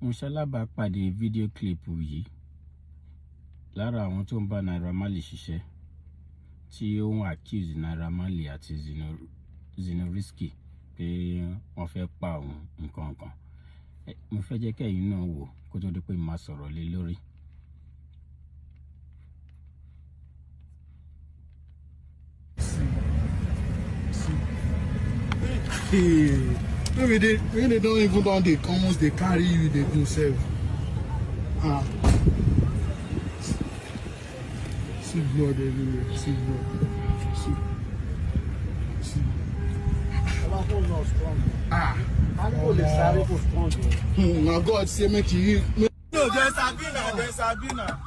mo ṣalábàápàdé fídíò kílípù yìí lára àwọn tó ń bá Naira Marley ṣiṣẹ́ tí ó ń accuse Naira Marley àti Zenoleesky pé wọ́n fẹ́ pa òun nǹkan kan. Mo fẹ́ jẹ́ kẹ́yìn náà wò kó tó di pé màá sọ̀rọ̀ lé lórí. Maybe they don't even know they almost they carry you, they do self. See blood everywhere. See blood. See. Now God say make you. No, there's Sabina.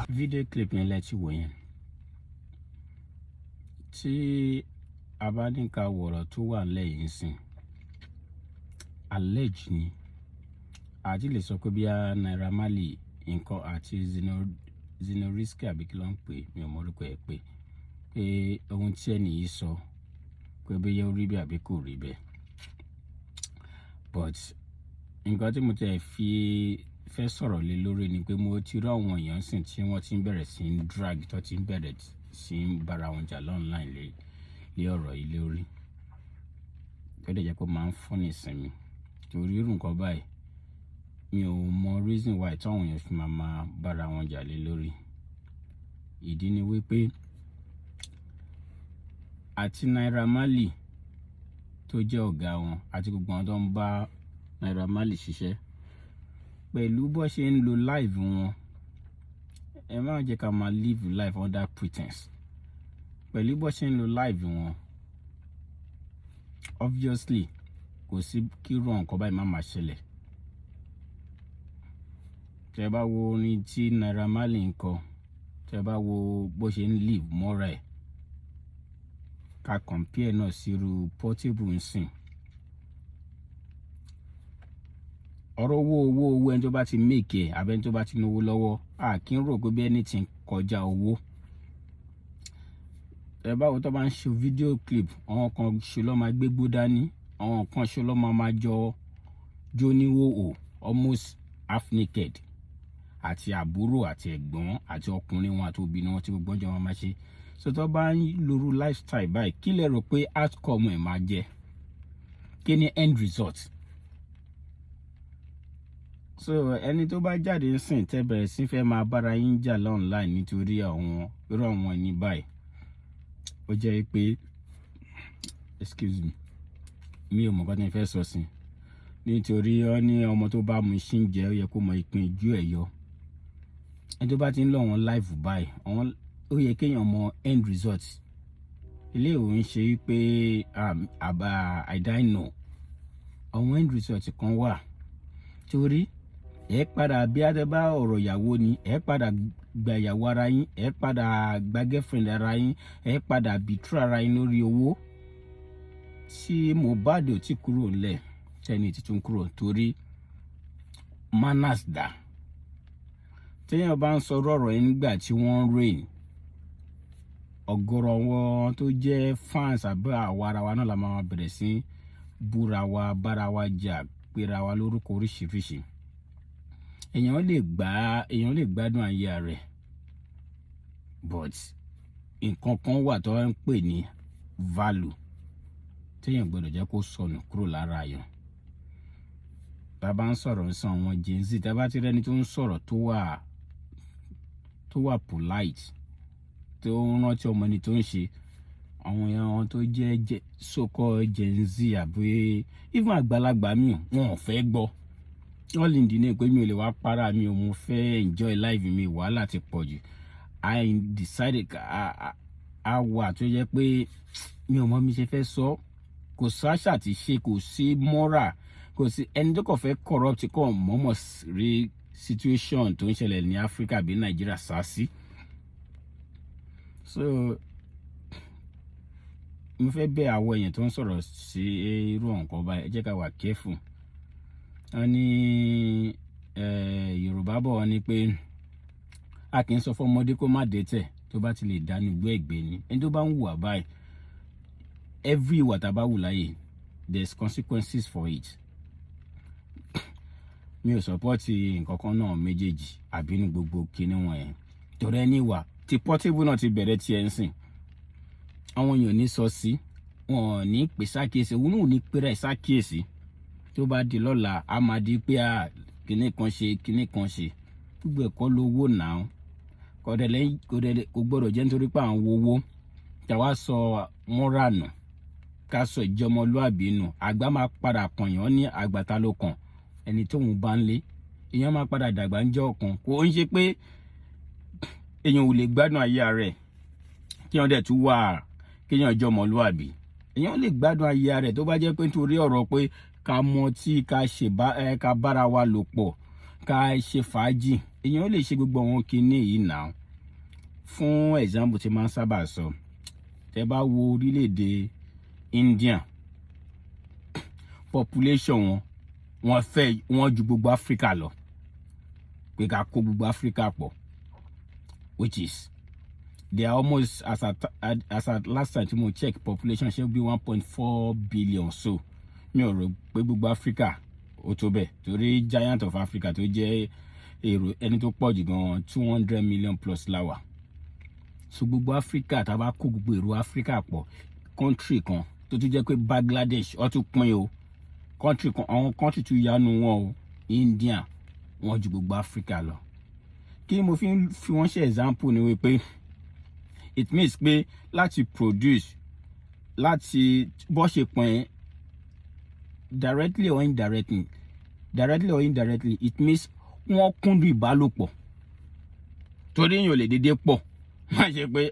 Video clip yẹn lẹ́tí wò yẹn tí a bá ní ká wọ̀rọ̀ tó wà lẹ́yìn sìn allege ni àti lè sọ pé bí a Naira Marley nǹkan àti Zenoleesky àbí kí ló ń pè mi ò mọ orúkọ ẹ̀ pé ohun tí ẹni yìí sọ pé bóyá ó rí bẹ́ẹ̀ àbí kò rí bẹ́ẹ̀, but nǹkan tí mo tẹ̀ fẹ́ sọ̀rọ̀ lé lórí ni pé mo ti rí àwọn èèyàn sìn tí wọ́n ti ń bẹ̀rẹ̀ sí ń drag tó ti ń bẹ̀rẹ̀ sí ń bára wọn jà online lé ọ̀rọ̀ yìí lórí tó dẹ̀ jẹ́ pé máa ń fún ní ìsinmi torí irú nǹkan báyìí mi ò mọ reason why táwọn èèyàn fi máa bára wọn jà lé lórí. Ìdí ni wípé àti Naira Marley tó jẹ́ ọ̀gá wọn àti gbogbo àwọn tó ń bá Naira Marley ṣiṣẹ́ pẹ̀lú bó ṣe ń lo live wọn, ẹ má jẹ́ ká máa live life under pretense. Pẹ̀lú bó ṣe ń lo live wọn, obviously kò sí kí irú nǹkan báyìí má máa ṣẹlẹ̀. Tẹ́ bá wo orin tí Naira Marley ń kọ, tẹ́ bá wo bó ṣe ń live mọ́ra ẹ̀, ká compare náà sí irú Portable ń sìn. Ọ̀rọ̀ owó ẹni tó bá ti make ẹ̀ àbẹ́ ẹni tó bá ti náwó lọ́wọ́ a kì í rò pé bí ẹni tí ń kọjá owó. Ẹ báwo tó bá ń ṣe fídíò clip, àwọn kan ṣe ló máa gbégbó dání, àwọn kan ṣe ló máa jó níhòòhò almost half naked, àti àbúrò àti ẹ̀gbọ́n àti ọkùnrin wọn àti obìnrin wọn tí gbogbo ọjọ́ wọn máa ṣe. So tó bá ń lóru lifestyle báyìí, kí lẹ rò pé outcome ẹ̀ máa jẹ́? Kí ni end result? So ẹni tó bá jáde ń sìn tẹ́ bẹ̀rẹ̀ sí fẹ́ máa bára yín jà online nítorí àwọn irú àwọn ẹni báyìí, ó jẹ́ pé excuse me, mi ò mọ̀ nǹkan tí mo fẹ́ sọ sí, nítorí ó ní ọmọ tó bá mu ṣì ń jẹ ó yẹ kó mọ ìpín ojú ẹ̀ yọ. Ẹni tó bá ti ń lọ wọn live báyìí, ó yẹ kéèyàn mọ end result. Ilé ìwé ń ṣe pé I don't know, àwọn end result kan wà torí ẹ padà bí a bá ọ̀rọ̀ ìyàwó ni, ẹ padà gba ìyàwó ara yín, ẹ padà gba girlfriend ara yín, ẹ padà betray ara yín lórí owó. Tí Mohbad ò tí kúrò ńlẹ̀, tẹ́ni tí tún kúrò torí manners dà. Téèyàn bá ń sọ ọ̀rọ̀ yẹn nígbà tí wọ́n ń reign, ọ̀gọ̀rọ̀ wọn tó jẹ́ fans àbí àwa ara wa náà la máa bẹ̀rẹ̀ sí búra wa, bára wa jà, pera wa lórúkọ oríṣiríṣi. Èèyàn lè gbádùn ayé rẹ̀, but nǹkan kan wà tó ń pè ní value téèyàn gbọ́dọ̀ jẹ́ kó sọnù kúrò lára yàn. Tá a bá ń sọ̀rọ̀ sí àwọn Gen Z, tá a bá ti rẹ́ni tó ń sọ̀rọ̀ tó wà polite, tó ń rántí ọmọ ẹni tó ń ṣe, àwọn èèyàn tó jẹ́ so-called Gen Z àbí even àgbàlagbà mi wọn ò fẹ́ gbọ́. Wọ́n lè dínà pé mi ò lè wá para mi ò mú fẹ́ enjoy life mi, wàhálà ti pọ̀ jù. I decided a wà tó jẹ́ pé mi ò mọ mi ṣe fẹ́ sọ, kò sáṣà ti ṣe, kò sí moral, kò sí ẹni tó kàn fẹ́ corrupt kọ́ mọ̀ọ́mọ̀ rí situation tó ń ṣẹlẹ̀ ní Africa àbí Nigeria sá sí. So mo fẹ́ bẹ̀ àwọn èèyàn tó ń sọ̀rọ̀ sí irú nǹkan báyìí, ẹ jẹ́ ká wà careful. Wọ́n ní Yorùbá bọ̀ wọ́n ní pé a kì í sọ fún ọmọdé kó má dẹ́tẹ̀, tó bá ti lè dánú gbé ẹ̀gbẹ́ ni ẹni tó bá ń hùwà báyìí every ìwà tá a bá wù láyè there's consequences for it. Mi ò support nǹkan kan náà méjèèjì àbí ní gbogbo kinní wọn yẹn torí ẹni wà tí Portable náà ti bẹ̀rẹ̀ tiẹ̀ ń sìn àwọn èèyàn ní sọ sí wọn ò ní pè sákìyèsí òun náà ò ní pè rẹ̀ sákìyèsí tó bá di lọ́la a máa di pé kinní kan ṣe gbogbo ẹ̀kọ́ lówó náà kò gbọ́dọ̀ jẹ́ nítorí pé à ń wowó tàwa sọ mọ́ra nù ká sọ ìjọmọlúàbí nù àgbà máa padà kànyàn ní àgbàtà ló kàn ẹni tóun bá ń lé èèyàn máa padà dàgbà ń jẹ́ ọ̀kan kò ń ṣe pé èèyàn ò lè gbádùn ayé rẹ̀ kí wọ́n dẹ̀ tún wà kéèyàn jọmọlúàbí èèyàn lè gbádùn ayé rẹ̀ tó bá jẹ́ pé nítorí ọ̀rọ̀ pé ká mọtí ká bára wa lò pọ̀ ká ṣe fàájì èèyàn lè ṣe gbogbo àwọn kinní yìí náà. Fún example tí máa ń sábà sọ tẹ́ bá wo orílẹ̀-èdè India population wọn ju gbogbo Africa lọ pé ká kó gbogbo Africa pọ̀ which is they are almost as at last time tí mo check population ṣe bí 1.4 billion so mi ò rò pé gbogbo Africa ó tó bẹ́ẹ̀ torí giant of Africa tó jẹ́ èrò ẹni tó pọ̀ jù gan 200 million plus láwà so gbogbo Africa tá a bá kó gbogbo èrò Africa pọ̀ country kan tó tún jẹ́ pé Bangladesh ó tún pín o country kan àwọn country tún yanu wọn o India wọn ju gbogbo Africa lọ kí mo fi wọ́n ṣe example ni wípé it means pé láti produce láti bó ṣe pín directly or indirectly it means wọ́n kúndùn ìbálòpọ̀ torí èèyàn lè dédé pọ̀ má ṣe pé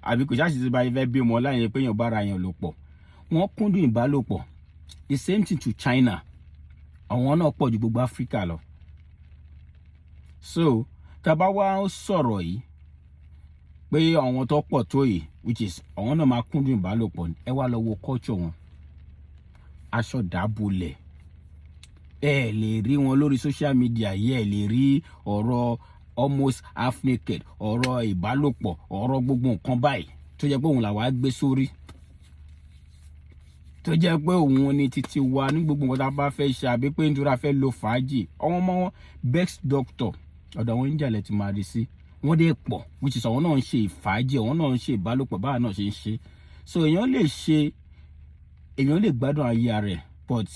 àbí kò ṣáàṣì ti bá ifẹ́ bímọ láyé pé èèyàn bára èèyàn lò pọ̀ wọ́n kúndùn ìbálòpọ̀ the same thing to China àwọn náà pọ̀ ju gbogbo Africa lọ so tàbá wá sọ̀rọ̀ yìí pé àwọn tó pọ̀ tó yìí which is àwọn náà máa kúndùn ìbálòpọ̀ ẹ wá lọ wo culture wọn aṣọ dábòlẹ̀ ẹ lè rí wọn lórí social media yìí ẹ lè rí ọ̀rọ̀ almost half naked ọ̀rọ̀ ìbálòpọ̀ ọ̀rọ̀ gbogbo nǹkan báyìí tó jẹ́ pé òun làwa gbé sórí tó jẹ́ pé òun ni títí wa ní gbogbo nǹkan tá a bá fẹ́ ṣe àbí pé nítorí a fẹ́ lo fàájì àwọn ọmọ wọn best doctor ọ̀dọ̀ àwọn oníjàlẹ̀ ti máa rí sí wọ́n dé pọ̀ which is àwọn náà ń ṣe ìfàájì àwọn náà ń ṣe ìbálòpọ̀ báwa náà ṣe ń ṣe so èèyàn lè gbádùn ayé rẹ̀ but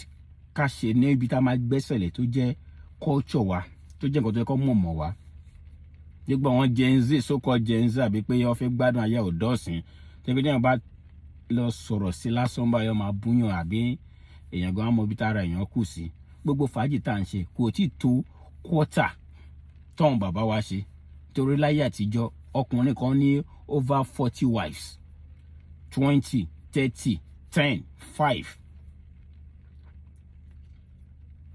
ká ṣe ní ibi tá a máa gbẹ́sẹ̀lẹ̀ tó jẹ́ culture wa tó jẹ́ nǹkan tó yẹ kó mọ̀ wá nígbà wọn Gen Z so-called Gen Z àbí pé wọ́n fẹ́ gbádùn ayé ọ̀dọ́sìn tẹ́gbẹ́ tí wọ́n bá lọ sọ̀rọ̀ sí lásán báyọ̀ máa búyàn àbí èèyàn gan mọ ibi tára èèyàn kù sí gbogbo fàájì tá à ń ṣe kò tí tó quarter tọ́hún bàbá wa ṣe torí láyé àtijọ́ ọkùnrin kan ní over 40 wives 20 30 10 5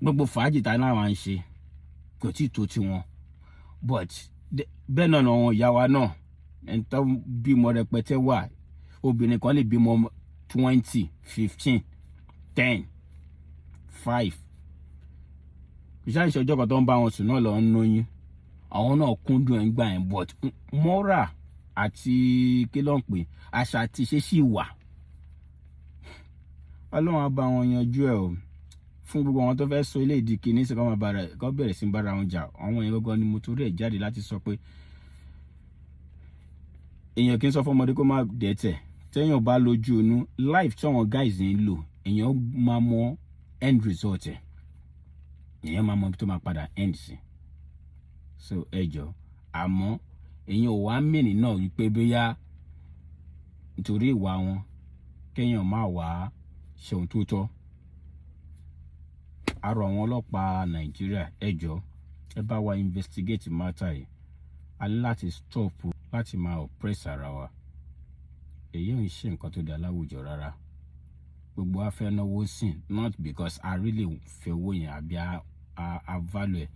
gbogbo fàájì tá náà wà ń ṣe kò tí tó tiwọn but bẹ́ẹ̀ náà àwọn ìyá wa náà ẹni tó bímọ rẹpẹtẹ wà obìnrin kan lè bímọ 20 15 10 5 ìṣàìṣe ọjọ́ kan tó ń bá wọn sùn náà lọ ń lóyún àwọn náà kúndùn ẹ̀ ń gbà yẹn but moral àti kí ló ń pè àṣà àti ṣe sì wà ọlọ́run á bá wọn yanjú ẹ̀ o fún gbogbo àwọn tó fẹ́ sọ ilé ìdí kìíní sí kọ́ bẹ̀rẹ̀ sí bára wọn jà àwọn yẹn gangan ni mo torí ẹ̀ jáde láti sọ pé èèyàn kì í sọ fọmọdé kó má dẹ́tẹ̀ téèyàn bá lójú inú life tí àwọn guys ń lò èèyàn máa mọ end result ẹ̀ èèyàn máa mọ ibi tó máa padà end sí so ẹ jọ àmọ́ èèyàn ò wá mìíní náà wípé bóyá nítorí ìwà wọn kéèyàn má wá ṣe ohun tó tọ́ àrò àwọn ọlọ́pàá Nàìjíríà ẹ jọ ẹ bá wa investigate matter yìí a ní láti stop láti máa oppress ara wa èyí ò ń ṣe nǹkan tó dá láwùjọ rárá gbogbo a fẹ́ náwó sìn not because I really fẹ́ owó yẹn àbí I value it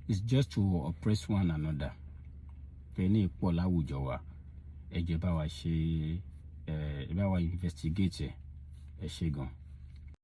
it's just to oppress one another pé ní ipò láwùjọ wa ẹ jẹ́ bá wa ṣe ẹ bá wa investigate ẹ ṣe gan.